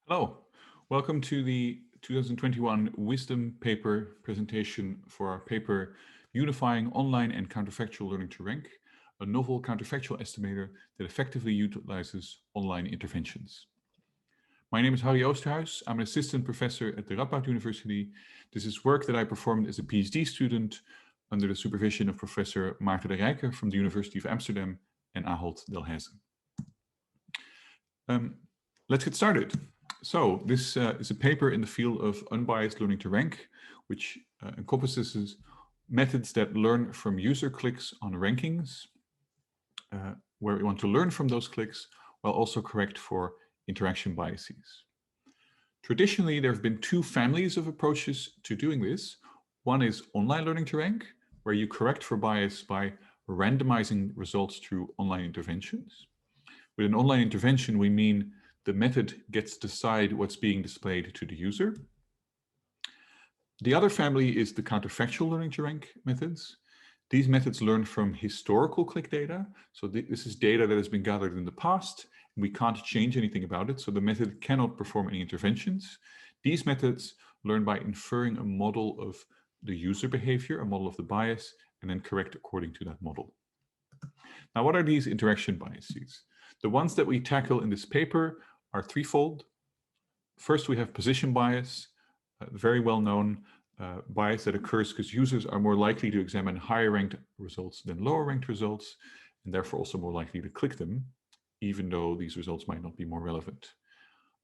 Hello, welcome to the 2021 Wisdom paper presentation for our paper Unifying Online and Counterfactual Learning to Rank, a novel counterfactual estimator that effectively utilizes online interventions. My name is Harrie Oosterhuis. I'm an assistant professor at the Radboud University. This is work that I performed as a PhD student under the supervision of Professor Maarten Rijke from the University of Amsterdam and Ahold Delhaize. Let's get started. So this is a paper in the field of unbiased learning to rank, which encompasses methods that learn from user clicks on rankings, where we want to learn from those clicks while also correct for interaction biases. Traditionally, there have been two families of approaches to doing this. One is online learning to rank, where you correct for bias by randomizing results through online interventions. With an online intervention, we mean the method gets to decide what's being displayed to the user. The other family is the counterfactual learning to rank methods. These methods learn from historical click data. So this is data that has been gathered in the past. And we can't change anything about it. So the method cannot perform any interventions. These methods learn by inferring a model of the user behavior, a model of the bias, and then correct according to that model. Now, what are these interaction biases? The ones that we tackle in this paper are threefold. First, we have position bias, very well-known bias that occurs because users are more likely to examine higher ranked results than lower ranked results, and therefore also more likely to click them, even though these results might not be more relevant.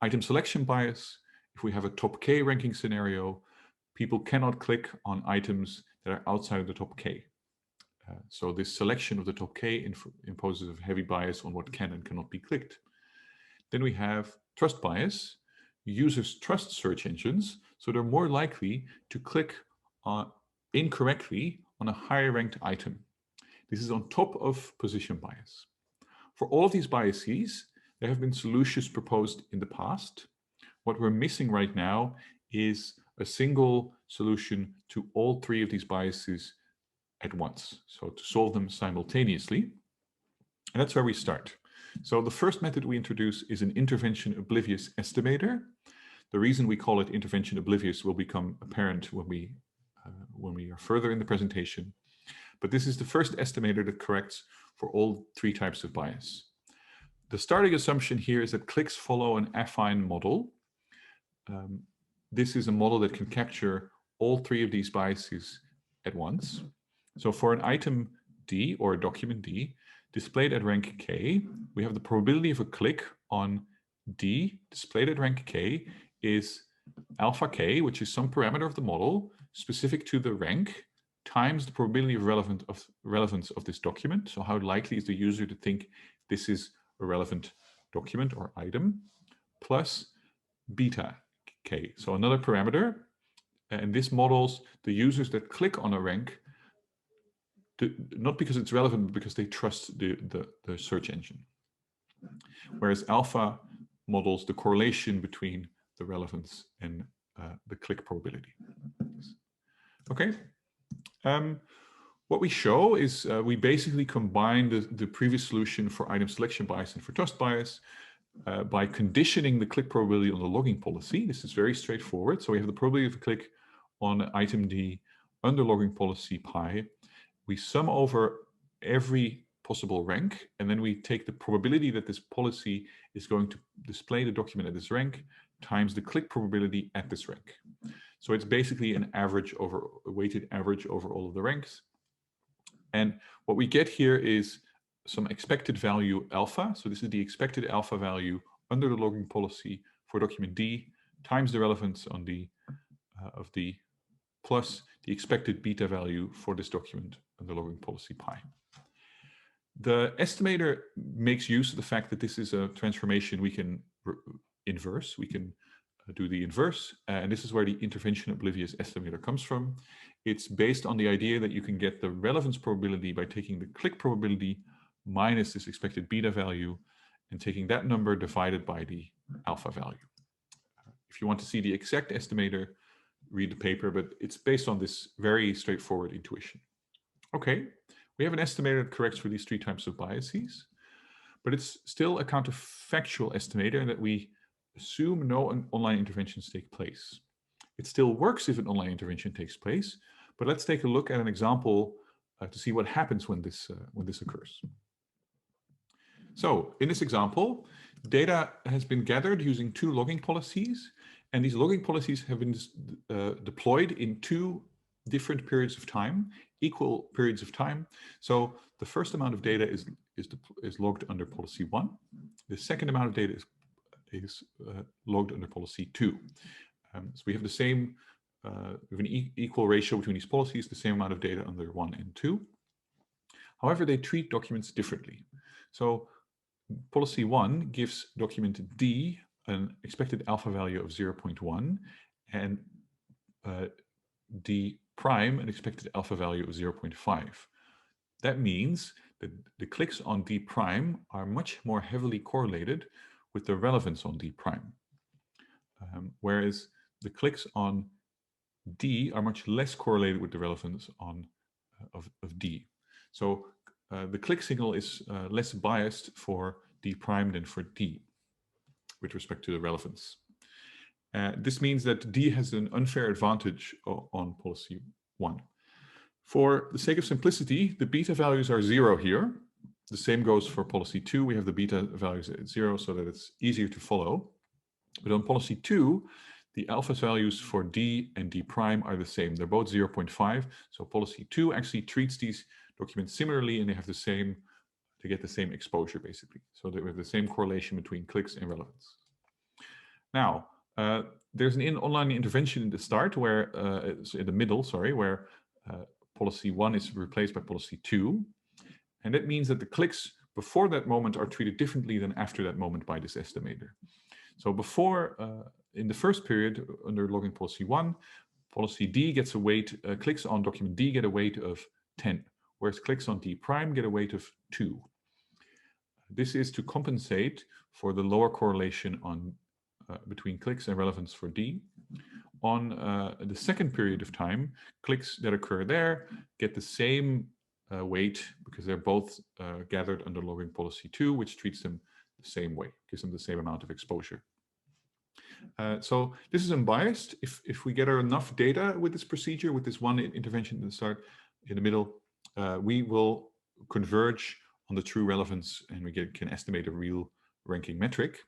Item selection bias, if we have a top K ranking scenario, people cannot click on items that are outside of the top K. So this selection of the top K imposes a heavy bias on what can and cannot be clicked. Then we have trust bias. Users trust search engines, so they're more likely to click incorrectly on a higher ranked item. This is on top of position bias. For all of these biases, there have been solutions proposed in the past. What we're missing right now is a single solution to all three of these biases at once, so to solve them simultaneously. And that's where we start. So the first method we introduce is an intervention-oblivious estimator. The reason we call it intervention-oblivious will become apparent when we are further in the presentation. But this is the first estimator that corrects for all three types of bias. The starting assumption here is that clicks follow an affine model. This is a model that can capture all three of these biases at once. So for an item D or a document D displayed at rank K, we have the probability of a click on D displayed at rank K is alpha K, which is some parameter of the model specific to the rank, times the probability of relevance of this document. So how likely is the user to think this is a relevant document or item, plus beta K. So another parameter, and this models the users that click on a rank not because it's relevant, but because they trust the search engine. Whereas alpha models the correlation between the relevance and the click probability. Okay. What we show is we basically combine the previous solution for item selection bias and for trust bias by conditioning the click probability on the logging policy. This is very straightforward. So we have the probability of a click on item D under logging policy pi. We sum over every possible rank, and then we take the probability that this policy is going to display the document at this rank times the click probability at this rank. So it's basically an average over a weighted average over all of the ranks. And what we get here is some expected value alpha. So this is the expected alpha value under the logging policy for document D times the relevance on D of D plus the expected beta value for this document under logging policy pi. The estimator makes use of the fact that this is a transformation we can inverse. We can do the inverse, and this is where the intervention-oblivious estimator comes from. It's based on the idea that you can get the relevance probability by taking the click probability minus this expected beta value and taking that number divided by the alpha value. If you want to see the exact estimator, read the paper, but it's based on this very straightforward intuition. Okay, we have an estimator that corrects for these three types of biases, but it's still a counterfactual estimator in that we assume no online interventions take place. It still works if an online intervention takes place, but let's take a look at an example to see what happens when this occurs. So in this example, data has been gathered using 2 logging policies, and these logging policies have been deployed in 2 different periods of time, equal periods of time. So the first amount of data is logged under policy 1. The second amount of data is logged under policy 2. So we have the same, we have an equal ratio between these policies, the same amount of data under 1 and 2. However, they treat documents differently. So policy 1 gives document D an expected alpha value of 0.1 and D prime an expected alpha value of 0.5. That means that the clicks on D prime are much more heavily correlated with the relevance on D prime, whereas the clicks on D are much less correlated with the relevance on of D. So the click signal is less biased for D prime than for D with respect to the relevance. This means that D has an unfair advantage on policy 1. For the sake of simplicity, the beta values are 0 here. The same goes for policy 2. We have the beta values at 0 so that it's easier to follow. But on policy 2, the alpha values for D and D prime are the same. They're both 0.5. So policy 2 actually treats these documents similarly, and they have the same, they get the same exposure basically. So they have the same correlation between clicks and relevance. Now, there's an online intervention in the start where, in the middle, sorry, where policy 1 is replaced by policy 2. And that means that the clicks before that moment are treated differently than after that moment by this estimator. So before, in the first period under logging policy 1, policy D gets a weight, clicks on document D get a weight of 10, whereas clicks on D prime get a weight of 2. This is to compensate for the lower correlation on between clicks and relevance for D. On the second period of time, clicks that occur there get the same weight because they're both gathered under logging policy 2, which treats them the same way, gives them the same amount of exposure. So this is unbiased. If we gather enough data with this procedure, with this one intervention in the start, in the middle, we will converge on the true relevance and we can estimate a real ranking metric.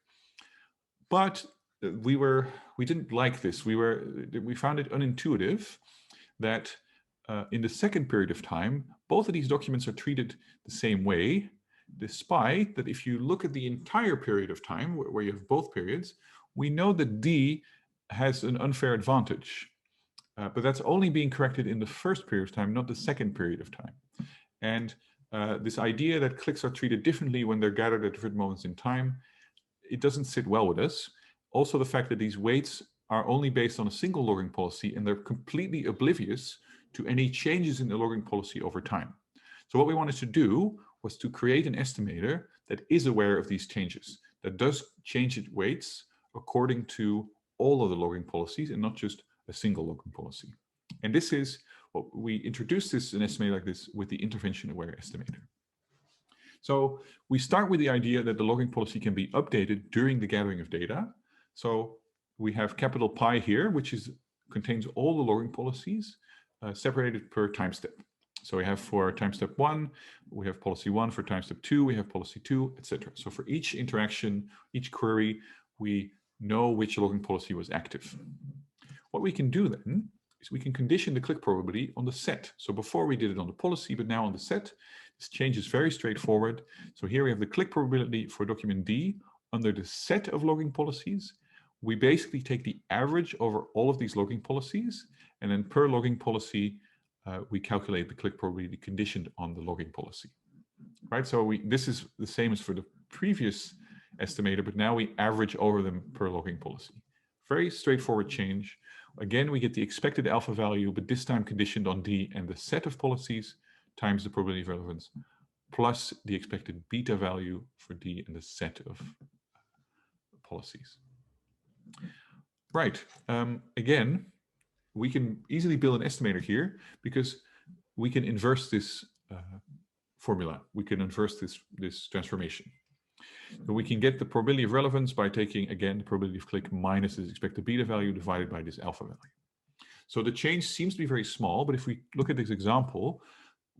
But we didn't like this. We found it unintuitive that in the second period of time, both of these documents are treated the same way, despite that if you look at the entire period of time where you have both periods, we know that D has an unfair advantage. But that's only being corrected in the first period of time, not the second period of time. And this idea that clicks are treated differently when they're gathered at different moments in time, it doesn't sit well with us. Also, the fact that these weights are only based on a single logging policy and they're completely oblivious to any changes in the logging policy over time. So what we wanted to do was to create an estimator that is aware of these changes, that does change its weights according to all of the logging policies and not just a single logging policy. And this is what we introduced this an estimator like this with the intervention-aware estimator. So we start with the idea that the logging policy can be updated during the gathering of data. So we have capital Pi here, which contains all the logging policies separated per time step. So we have for time step 1, we have policy 1. For time step 2, we have policy 2, etc. So for each interaction, each query, we know which logging policy was active. What we can do then is we can condition the click probability on the set. So before we did it on the policy, but now on the set. This change is very straightforward. So here we have the click probability for document D under the set of logging policies. We basically take the average over all of these logging policies, and then per logging policy, we calculate the click probability conditioned on the logging policy. Right, so this is the same as for the previous estimator, but now we average over them per logging policy. Very straightforward change. Again, we get the expected alpha value, but this time conditioned on D and the set of policies times the probability of relevance, plus the expected beta value for D and the set of policies. Right, again, we can easily build an estimator here because we can inverse this formula. We can inverse this transformation. So we can get the probability of relevance by taking, again, the probability of click minus this expected beta value divided by this alpha value. So the change seems to be very small, but if we look at this example,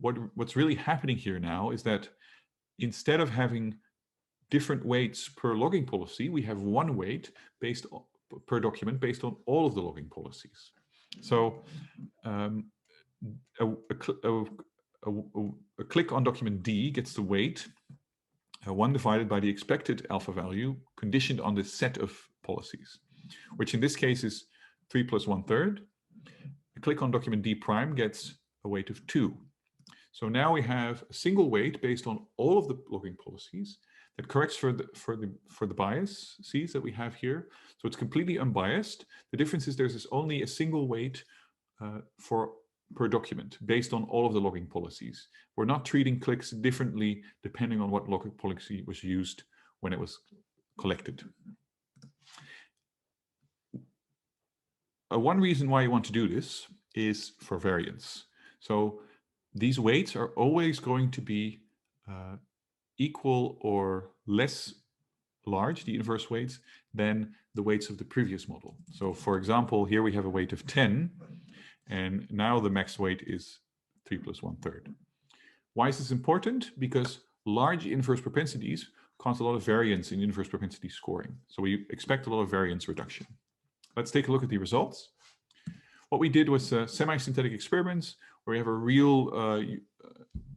what's really happening here now is that instead of having different weights per logging policy, we have one weight based on, per document based on all of the logging policies. So a click on document D gets the weight 1 divided by the expected alpha value conditioned on this set of policies, which in this case is 3 plus 1/3. A click on document D prime gets a weight of 2. So now we have a single weight based on all of the logging policies that corrects for the biases that we have here. So it's completely unbiased. The difference is there's only a single weight per document based on all of the logging policies. We're not treating clicks differently depending on what logging policy was used when it was collected. One reason why you want to do this is for variance. So these weights are always going to be equal or less large, the inverse weights, than the weights of the previous model. So for example, here we have a weight of 10, and now the max weight is 3 plus 1/3. Why is this important? Because large inverse propensities cause a lot of variance in inverse propensity scoring. So we expect a lot of variance reduction. Let's take a look at the results. What we did was semi-synthetic experiments where we have a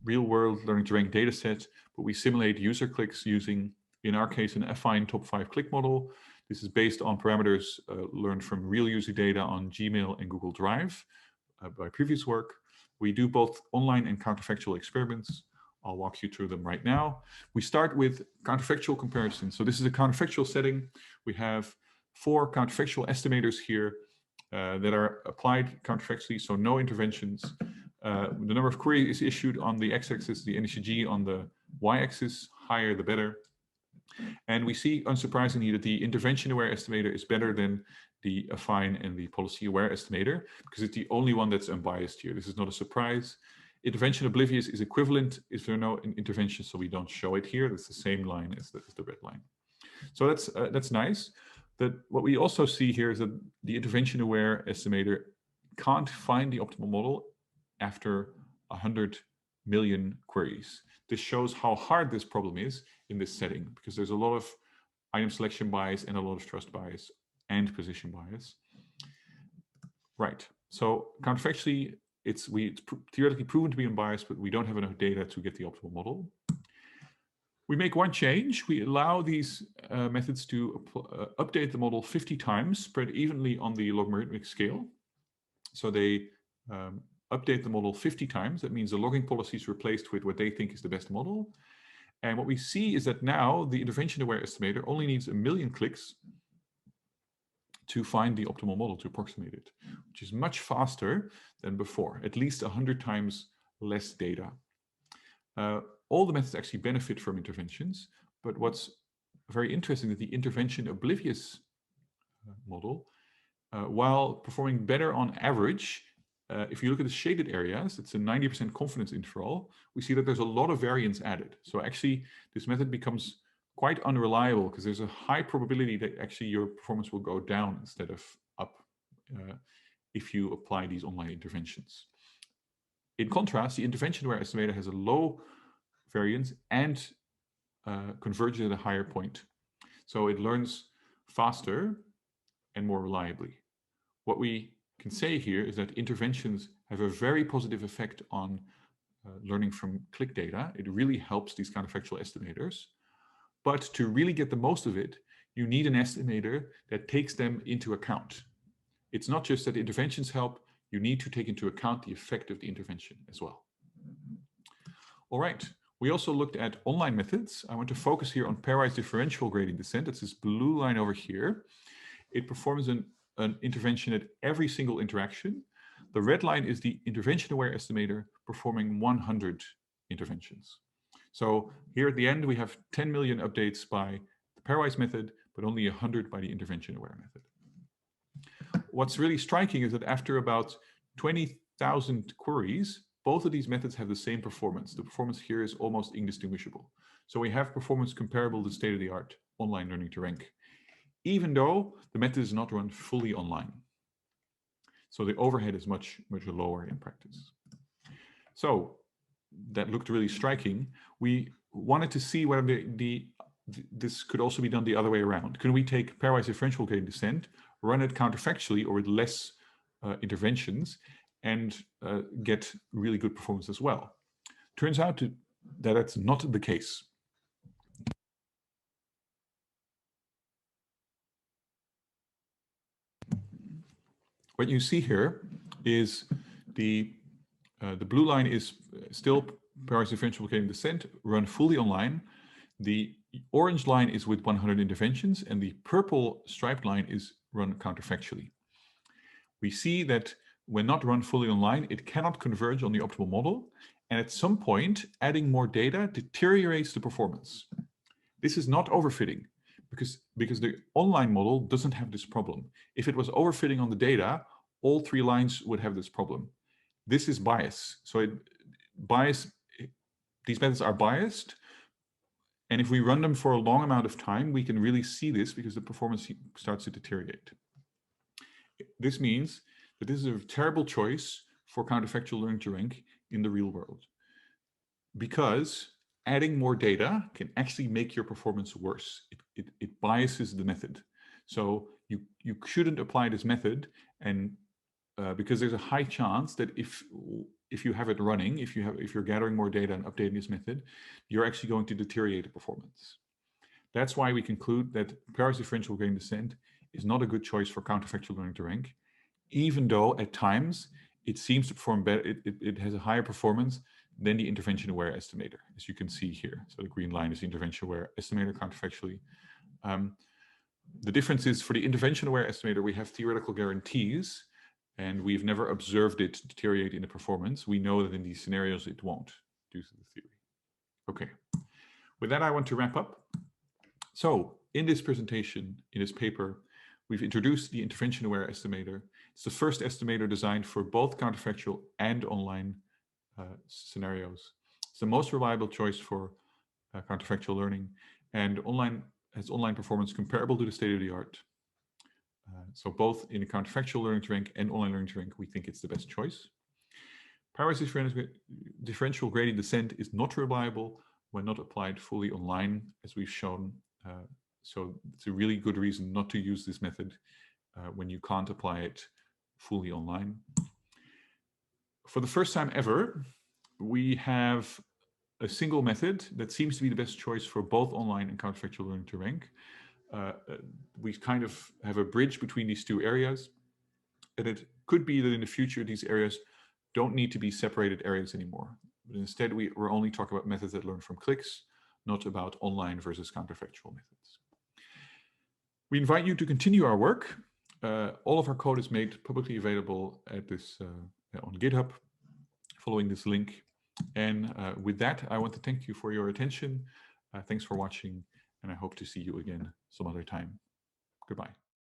real-world learning to rank data set, but we simulate user clicks using, in our case, an affine top 5 click model. This is based on parameters learned from real user data on Gmail and Google Drive by previous work. We do both online and counterfactual experiments. I'll walk you through them right now. We start with counterfactual comparison. So this is a counterfactual setting. We have 4 counterfactual estimators here that are applied counterfactually, so no interventions. The number of queries issued on the x-axis, the NCG on the y-axis, higher the better. And we see, unsurprisingly, that the intervention-aware estimator is better than the affine and the policy-aware estimator because it's the only one that's unbiased here. This is not a surprise. Intervention-oblivious is equivalent if there are no interventions, so we don't show it here. That's the same line as the red line. So that's nice. What we also see here is that the intervention-aware estimator can't find the optimal model after 100 million queries. This shows how hard this problem is in this setting because there's a lot of item selection bias and a lot of trust bias and position bias. Right, so counterfactually, it's theoretically proven to be unbiased, but we don't have enough data to get the optimal model. We make one change. We allow these methods to update the model 50 times, spread evenly on the logarithmic scale. So they update the model 50 times. That means the logging policy is replaced with what they think is the best model. And what we see is that now the intervention-aware estimator only needs 1 million clicks to find the optimal model, to approximate it, which is much faster than before, at least 100 times less data. All the methods actually benefit from interventions, but what's very interesting is the intervention-oblivious model, while performing better on average, if you look at the shaded areas, it's a 90% confidence interval, we see that there's a lot of variance added. So actually, this method becomes quite unreliable because there's a high probability that actually your performance will go down instead of up if you apply these online interventions. In contrast, the intervention-aware estimator has a low variance and converges at a higher point. So it learns faster and more reliably. What we can say here is that interventions have a very positive effect on learning from click data. It really helps these counterfactual estimators. But to really get the most of it, you need an estimator that takes them into account. It's not just that the interventions help, you need to take into account the effect of the intervention as well. All right, we also looked at online methods. I want to focus here on pairwise differential gradient descent. That's this blue line over here. It performs an intervention at every single interaction. The red line is the intervention-aware estimator performing 100 interventions. So here at the end, we have 10 million updates by the pairwise method, but only 100 by the intervention-aware method. What's really striking is that after about 20,000 queries, both of these methods have the same performance. The performance here is almost indistinguishable. So we have performance comparable to state-of-the-art online learning to rank, even though the method is not run fully online. So the overhead is much lower in practice. So that looked really striking. We wanted to see whether this could also be done the other way around. Can we take pairwise differential gradient descent, run it counterfactually or with less interventions, and get really good performance as well? Turns out that that's not the case. What you see here is the blue line is still pairwise differential gradient descent, run fully online. The orange line is with 100 interventions, and the purple striped line is run counterfactually. We see that when not run fully online, it cannot converge on the optimal model, and at some point, adding more data deteriorates the performance. This is not overfitting, because the online model doesn't have this problem. If it was overfitting on the data, all three lines would have this problem. This is bias. So these methods are biased, and if we run them for a long amount of time, we can really see this because the performance starts to deteriorate. This means that this is a terrible choice for counterfactual learning to rank in the real world, because adding more data can actually make your performance worse. It biases the method. So you shouldn't apply this method, and because there's a high chance that if you have it running, if you're gathering more data and updating this method, you're actually going to deteriorate the performance. That's why we conclude that pairwise differential gradient descent is not a good choice for counterfactual learning to rank, even though at times it seems to perform better. It has a higher performance than the intervention-aware estimator, as you can see here. So the green line is the intervention-aware estimator counterfactually. The difference is, for the intervention-aware estimator, we have theoretical guarantees, and we've never observed it deteriorate in the performance. We know that in these scenarios it won't, due to the theory. Okay, with that I want to wrap up. So in this presentation, in this paper, we've introduced the intervention-aware estimator. It's the first estimator designed for both counterfactual and online scenarios. It's the most reliable choice for counterfactual learning, and has online performance comparable to the state-of-the-art. So both in the counterfactual learning to rank and online learning to rank, we think it's the best choice. Pairwise differential gradient descent is not reliable when not applied fully online, as we've shown. So it's a really good reason not to use this method when you can't apply it fully online. For the first time ever, we have a single method that seems to be the best choice for both online and counterfactual learning to rank. We kind of have a bridge between these two areas, and it could be that in the future these areas don't need to be separated areas anymore. But instead, we're only talking about methods that learn from clicks, not about online versus counterfactual methods. We invite you to continue our work. All of our code is made publicly available at this on GitHub, following this link. And with that, I want to thank you for your attention. Thanks for watching, and I hope to see you again some other time. Goodbye.